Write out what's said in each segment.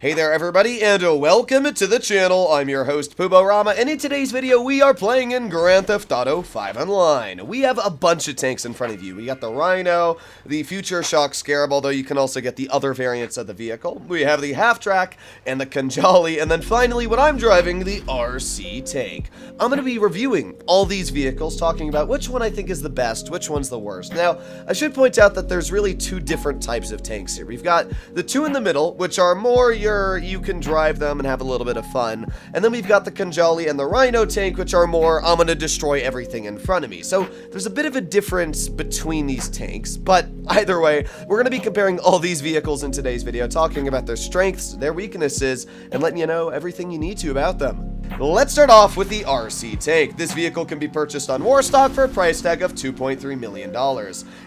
Hey there everybody, and welcome to the channel. I'm your host, Puborama, and in today's video, we are playing in Grand Theft Auto 5 Online. We have a bunch of tanks in front of you. We got the Rhino, the Future Shock Scarab, although you can also get the other variants of the vehicle. We have the Halftrack and the Conjali, and then finally, what I'm driving, the RC Tank. I'm going to be reviewing all these vehicles, talking about which one I think is the best, which one's the worst. Now, I should point out that there's really two different types of tanks here. We've got the two in the middle, which are more you can drive them and have a little bit of fun. And then we've got the Conjali and the Rhino Tank, which are more, I'm gonna destroy everything in front of me. So there's a bit of a difference between these tanks, but either way, we're gonna be comparing all these vehicles in today's video, talking about their strengths, their weaknesses, and letting you know everything you need to about them. Let's start off with the RC Tank. This vehicle can be purchased on Warstock for a price tag of $2.3 million.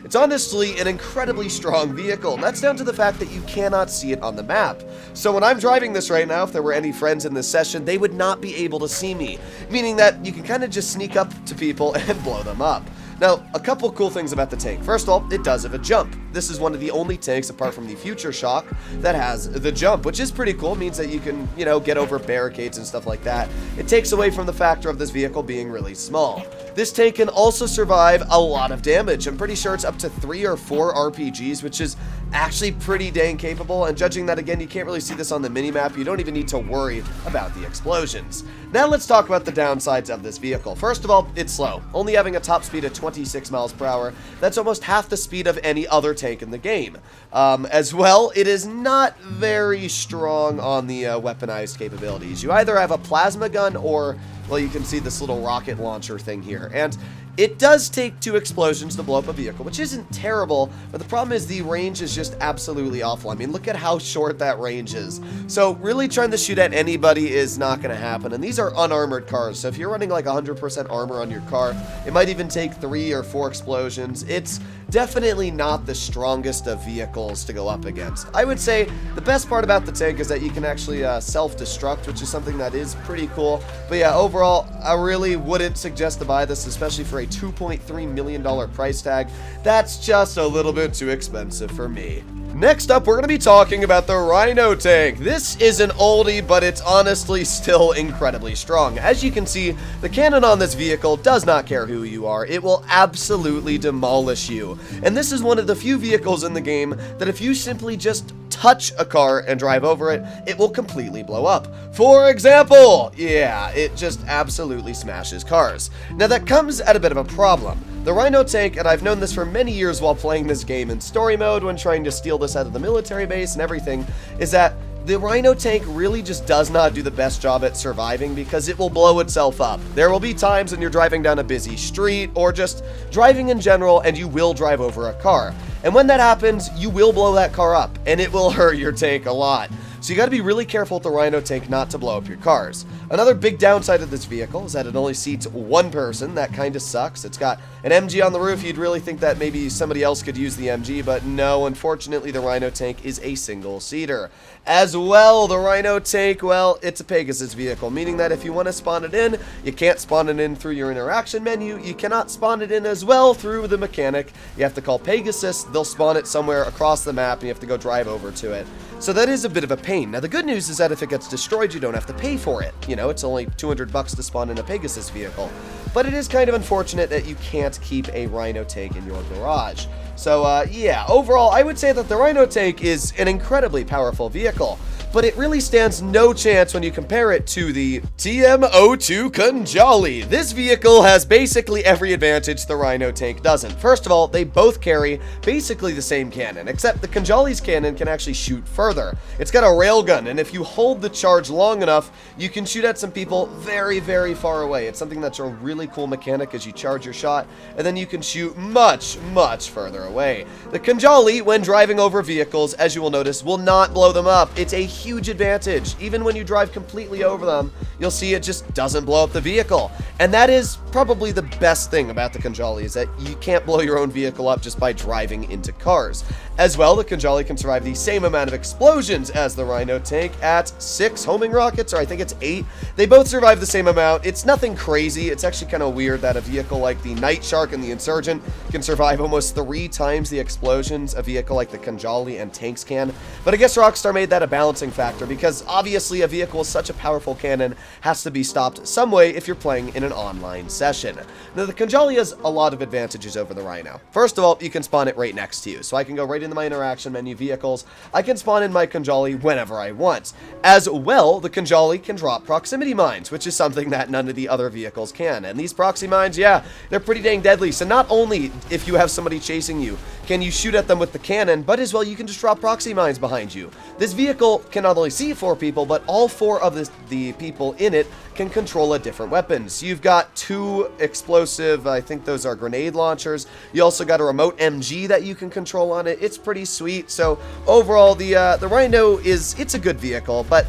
It's honestly an incredibly strong vehicle. That's down to the fact that you cannot see it on the map. So when I'm driving this right now, if there were any friends in this session, they would not be able to see me, meaning that you can kind of just sneak up to people and blow them up. Now, a couple cool things about the tank. First of all, it does have a jump. This is one of the only tanks, apart from the Future Shock, that has the jump, which is pretty cool. It means that you can, get over barricades and stuff like that. It takes away from the factor of this vehicle being really small. This tank can also survive a lot of damage. I'm pretty sure it's up to 3 or 4 RPGs, which is actually pretty dang capable, and judging that again, you can't really see this on the minimap. You don't even need to worry about the explosions. Now let's talk about the downsides of this vehicle. First of all, it's slow, only having a top speed of 26 miles per hour. That's almost half the speed of any other tank in the game. As well, it is not very strong on the weaponized capabilities. You either have a plasma gun or, well, you can see this little rocket launcher thing here, and it does take 2 explosions to blow up a vehicle, which isn't terrible, but the problem is the range is just absolutely awful. I mean, look at how short that range is. So really trying to shoot at anybody is not going to happen, and these are unarmored cars, so if you're running like 100% armor on your car, it might even take 3 or 4 explosions. It's definitely not the strongest of vehicles to go up against. I would say the best part about the tank is that you can actually self-destruct, which is something that is pretty cool. But yeah, overall, I really wouldn't suggest to buy this, especially for a $2.3 million price tag. That's just a little bit too expensive for me. Next up, we're going to be talking about the Rhino Tank. This is an oldie, but it's honestly still incredibly strong. As you can see, the cannon on this vehicle does not care who you are. It will absolutely demolish you. And this is one of the few vehicles in the game that if you simply just touch a car and drive over it, it will completely blow up. For example, yeah, it just absolutely smashes cars. Now that comes at a bit of a problem. The Rhino Tank, and I've known this for many years while playing this game in story mode when trying to steal this out of the military base and everything, is that the Rhino Tank really just does not do the best job at surviving because it will blow itself up. There will be times when you're driving down a busy street or just driving in general and you will drive over a car. And when that happens, you will blow that car up and it will hurt your tank a lot. So you got to be really careful with the Rhino Tank not to blow up your cars. Another big downside of this vehicle is that it only seats 1 person. That kind of sucks. It's got an MG on the roof. You'd really think that maybe somebody else could use the MG, but no, unfortunately the Rhino Tank is a single seater. As well, the Rhino Tank, well, it's a Pegasus vehicle, meaning that if you want to spawn it in, you can't spawn it in through your interaction menu. You cannot spawn it in as well through the mechanic. You have to call Pegasus. They'll spawn it somewhere across the map and you have to go drive over to it. So that is a bit of a pain. Now the good news is that if it gets destroyed, you don't have to pay for it. It's only $200 to spawn in a Pegasus vehicle. But it is kind of unfortunate that you can't keep a Rhino Tank in your garage. So yeah, overall, I would say that the Rhino Tank is an incredibly powerful vehicle, but it really stands no chance when you compare it to the TM02 Conjali. This vehicle has basically every advantage the Rhino Tank doesn't. First of all, they both carry basically the same cannon, except the Conjali's cannon can actually shoot further. It's got a railgun, and if you hold the charge long enough, you can shoot at some people very, very far away. It's something that's a really cool mechanic as you charge your shot, and then you can shoot much, much further away. The Conjali, when driving over vehicles, as you will notice, will not blow them up. It's a huge advantage. Even when you drive completely over them, you'll see it just doesn't blow up the vehicle. And that is probably the best thing about the Conjali, is that you can't blow your own vehicle up just by driving into cars. As well, the Conjali can survive the same amount of explosions as the Rhino Tank at 6 homing rockets, or I think it's 8. They both survive the same amount. It's nothing crazy. It's actually kind of weird that a vehicle like the Night Shark and the Insurgent can survive almost 3 times the explosions a vehicle like the Conjali and tanks can. But I guess Rockstar made that a balancing factor because obviously a vehicle with such a powerful cannon has to be stopped some way if you're playing in an online session. Now, the Conjali has a lot of advantages over the Rhino. First of all, you can spawn it right next to you. So I can go right into my interaction menu vehicles. I can spawn in my Conjali whenever I want. As well, the Conjali can drop proximity mines, which is something that none of the other vehicles can. And these proxy mines, yeah, they're pretty dang deadly. So not only if you have somebody chasing you, can you shoot at them with the cannon, but as well you can just drop proxy mines behind you. This vehicle can not only see 4 people, but all 4 of the people in it can control a different weapons. You've got 2 explosive, I think those are grenade launchers. You also got a remote MG that you can control on it. It's pretty sweet. So overall, the Rhino it's a good vehicle, but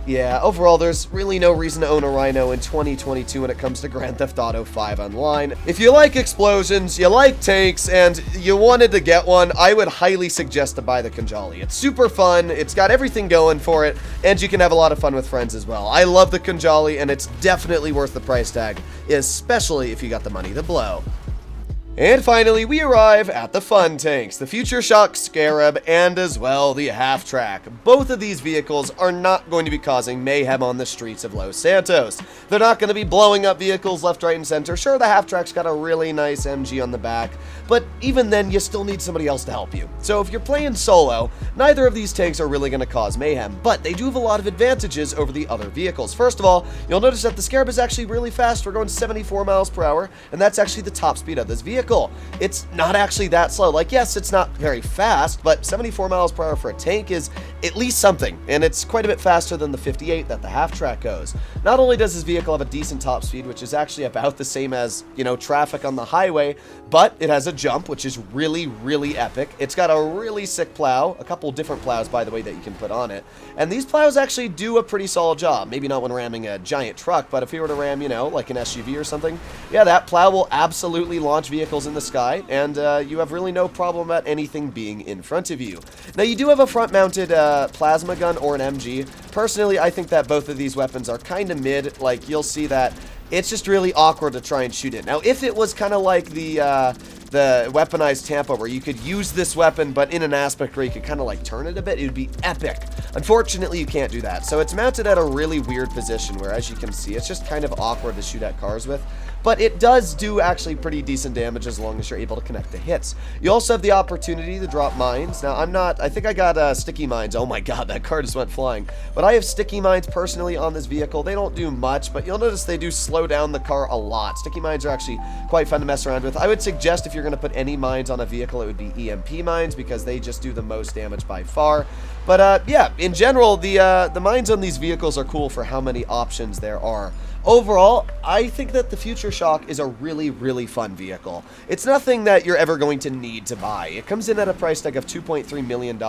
yeah, overall, there's really no reason to own a Rhino in 2022 when it comes to Grand Theft Auto 5 Online. If you like explosions, you like tanks, and you wanted to get one, I would highly suggest to buy the Conjali. It's super fun, it's got everything going for it, and you can have a lot of fun with friends as well. I love the Conjali, and it's definitely worth the price tag, especially if you got the money to blow. And finally, we arrive at the fun tanks, the Future Shock Scarab, and as well the Halftrack. Both of these vehicles are not going to be causing mayhem on the streets of Los Santos. They're not going to be blowing up vehicles left, right, and center. Sure, the Halftrack's got a really nice MG on the back, but even then, you still need somebody else to help you. So if you're playing solo, neither of these tanks are really going to cause mayhem, but they do have a lot of advantages over the other vehicles. First of all, you'll notice that the Scarab is actually really fast. We're going 74 miles per hour, and that's actually the top speed of this vehicle. It's not actually that slow. Like, yes, it's not very fast, but 74 miles per hour for a tank is at least something, and it's quite a bit faster than the 58 that the Halftrack goes. Not only does this vehicle have a decent top speed, which is actually about the same as, you know, traffic on the highway, but it has a jump, which is really, really epic. It's got a really sick plow, a couple different plows, by the way, that you can put on it, and these plows actually do a pretty solid job. Maybe not when ramming a giant truck, but if you were to ram, you know, like an SUV or something, yeah, that plow will absolutely launch vehicles in the sky, and you have really no problem about anything being in front of you. Now, you do have a front-mounted plasma gun or an MG. Personally, I think that both of these weapons are kind of mid. Like, you'll see that it's just really awkward to try and shoot it. Now, if it was kind of like the weaponized Tampa, where you could use this weapon, but in an aspect where you could kind of like turn it a bit, it would be epic. Unfortunately, you can't do that. So it's mounted at a really weird position where, as you can see, it's just kind of awkward to shoot at cars with. But it does do actually pretty decent damage as long as you're able to connect the hits. You also have the opportunity to drop mines. Now, I think I got sticky mines. Oh my god, that car just went flying. But I have sticky mines personally on this vehicle. They don't do much, but you'll notice they do slow down the car a lot. Sticky mines are actually quite fun to mess around with. I would suggest if you're going to put any mines on a vehicle, it would be EMP mines because they just do the most damage by far. But yeah, in general, the mines on these vehicles are cool for how many options there are. Overall, I think that the Future Shock is a really, really fun vehicle. It's nothing that you're ever going to need to buy. It comes in at a price tag of $2.3 million.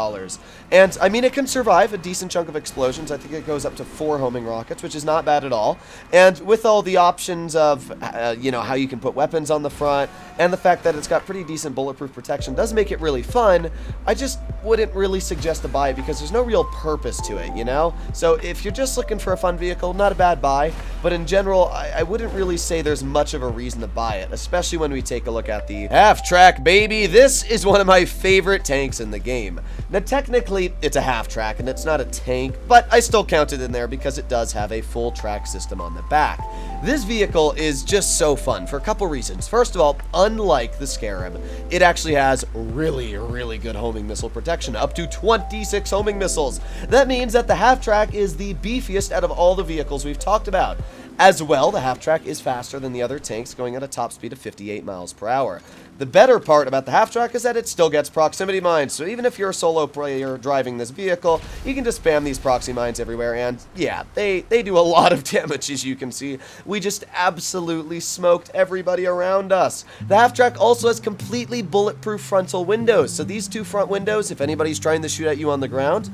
And, I mean, it can survive a decent chunk of explosions. I think it goes up to 4 homing rockets, which is not bad at all. And with all the options of, you know, how you can put weapons on the front, and the fact that it's got pretty decent bulletproof protection does make it really fun. I just wouldn't really suggest to buy it because there's no real purpose to it, you know? So if you're just looking for a fun vehicle, not a bad buy. But in general, I wouldn't really say there's much of a reason to buy it, especially when we take a look at the Halftrack, baby. This is one of my favorite tanks in the game. Now, technically, it's a Halftrack, and it's not a tank, but I still count it in there because it does have a full track system on the back. This vehicle is just so fun for a couple reasons. First of all, unlike the Scarab, it actually has really, really good homing missile protection, up to 26 homing missiles. That means that the Halftrack is the beefiest out of all the vehicles we've talked about. As well, the Halftrack is faster than the other tanks, going at a top speed of 58 miles per hour. The better part about the Halftrack is that it still gets proximity mines, so even if you're a solo player driving this vehicle, you can just spam these proxy mines everywhere, and yeah, they do a lot of damage, as you can see. We just absolutely smoked everybody around us. The Halftrack also has completely bulletproof frontal windows, so these 2 front windows, if anybody's trying to shoot at you on the ground,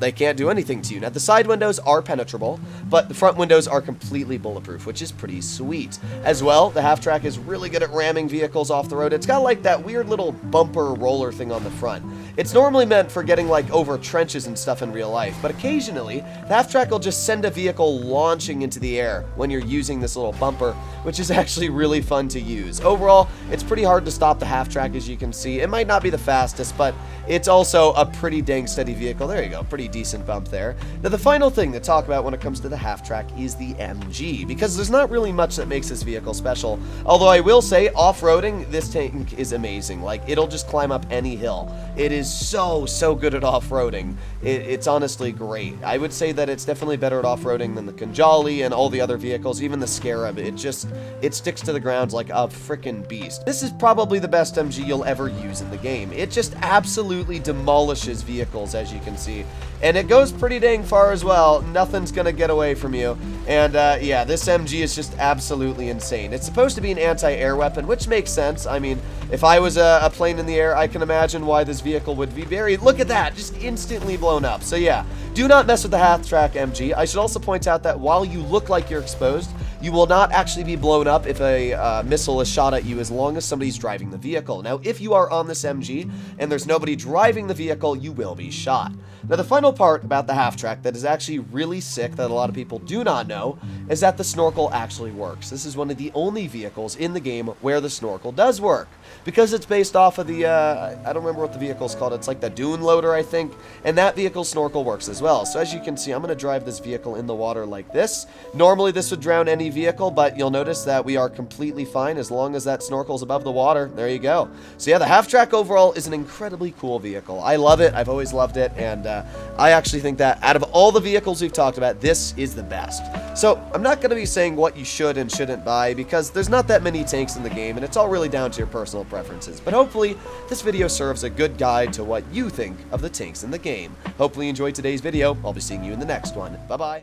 they can't do anything to you. Now, the side windows are penetrable, but the front windows are completely bulletproof, which is pretty sweet. As well, the Halftrack is really good at ramming vehicles off the road. It's got like that weird little bumper roller thing on the front. It's normally meant for getting like over trenches and stuff in real life, but occasionally, the Halftrack will just send a vehicle launching into the air when you're using this little bumper, which is actually really fun to use. Overall, it's pretty hard to stop the Halftrack, as you can see. It might not be the fastest, but it's also a pretty dang steady vehicle. There you go, pretty decent bump there. Now, the final thing to talk about when it comes to the Halftrack is the MG, because there's not really much that makes this vehicle special. Although I will say, off-roading, this tank is amazing. Like, it'll just climb up any hill. It is so good at off-roading. It's honestly great. I would say that it's definitely better at off-roading than the Kanjali and all the other vehicles, even the Scarab. It sticks to the ground like a freaking beast. This is probably the best MG you'll ever use in the game. It just absolutely demolishes vehicles, as you can see. And it goes pretty dang far as well. Nothing's gonna get away from you. And yeah, this MG is just absolutely insane. It's supposed to be an anti-air weapon, which makes sense. I mean, if I was a plane in the air, I can imagine why this vehicle would be very... Look at that, just instantly blown up. So yeah, do not mess with the Halftrack MG. I should also point out that while you look like you're exposed, you will not actually be blown up if a missile is shot at you as long as somebody's driving the vehicle. Now, if you are on this MG and there's nobody driving the vehicle, you will be shot. Now, the final part about the Halftrack that is actually really sick that a lot of people do not know is that the snorkel actually works. This is one of the only vehicles in the game where the snorkel does work, because it's based off of the, I don't remember what the vehicle's called. It's like the Dune Loader, I think, and that vehicle's snorkel works as well. So as you can see, I'm going to drive this vehicle in the water like this. Normally, this would drown any vehicle, but you'll notice that we are completely fine as long as that snorkel's above the water. There you go. So yeah, the Halftrack overall is an incredibly cool vehicle. I love it. I've always loved it, and I actually think that out of all the vehicles we've talked about, this is the best. So I'm not going to be saying what you should and shouldn't buy, because there's not that many tanks in the game, and it's all really down to your personal preferences. But hopefully, this video serves a good guide to what you think of the tanks in the game. Hopefully you enjoyed today's video. I'll be seeing you in the next one. Bye-bye.